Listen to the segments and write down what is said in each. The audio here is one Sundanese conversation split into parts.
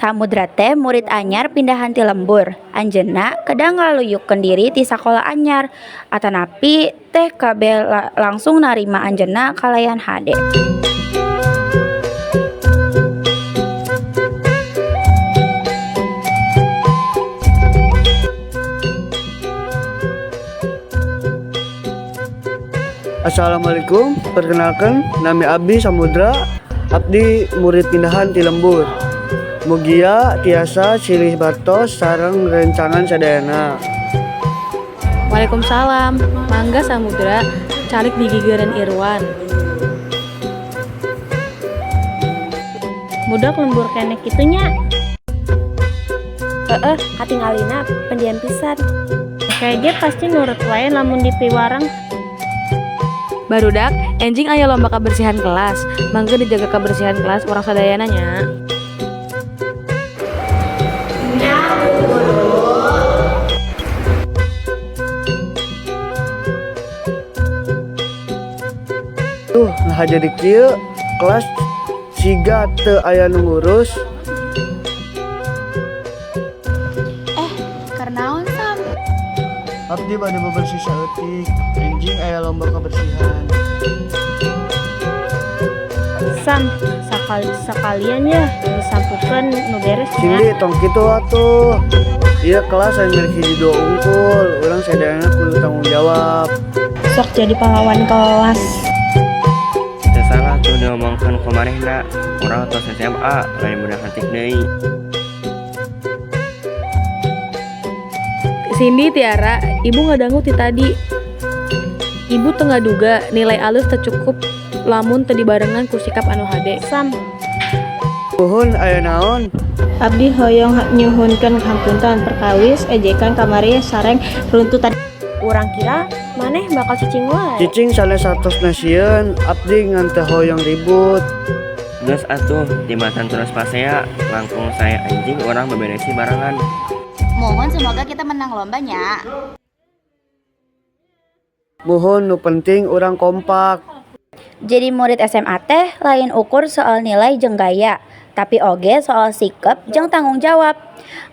Samudra teh murid anyar pindahan ti lembur. Anjeunna kedang ngaluyukeun diri ti sakola anyar. Atanapi teh kabeh langsung narima anjeunna kalayan hade. Assalamualaikum, perkenalkan nami Abdi Samudra, Abdi murid pindahan ti lembur. Mugia tiasa silih bartos sareng rencangan sadayana. Waalaikumsalam, mangga Samudra, calik di gigireun Irwan. Budak lembur keneh kitunya. Katingalina pendiam pisan. Kayaknya pasti nurut wae lamun dipiwarang. Barudak, enjing aya lomba kebersihan kelas. Mangga dijaga kebersihan kelas orang sadayana nya. Nah jadi kieu kelas siga teu aya nu ngurus. Karnaon Sam? Abdi bade bebersih saeutik, enjing aya lomba kebersihan. Sam, sekalian ya disampukeun nu beres nya. Sindi tong kitu atuh. Ieu kelas aya milik hiji dua unggul, urang sadayana kudu tanggung jawab. Sok jadi pahlawan kelas. Teu salah tuh diomongkeun ku manehna, urang tos SMA lain beunang hantik deui. Cindy Tiara, ibu ngadangu ti tadi. Ibu tengah duga nilai alus teu cukup lamun teu dibarengan ku sikap anu hade. Sam, Nuhun aya naon? abdi hoyong nyuhunkeun hampunten perkawis ejekan kamari sareng runtutan. Urang kira maneh bakal cicing wae. Cicing sanes 100 nasieun, abdi ngan teu hoyong ribut. Geus atuh timatan terus pasea, langkung saya anjing orang beberesi barangan. Mohon semoga kita menang lombanya. Muhun nu penting urang kompak. Jadi murid SMA teh lain ukur soal nilai jeung gaya, tapi oge soal sikap jeung tanggung jawab.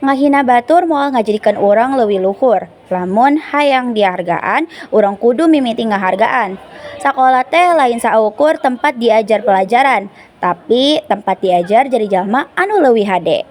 Ngahina batur moal ngajadikeun urang leuwih luhur. Lamun hayang dihargaan, urang kudu mimiti ngahargaan. Sakola teh lain saukur tempat diajar pelajaran, tapi tempat diajar jadi jalma anu leuwih hade.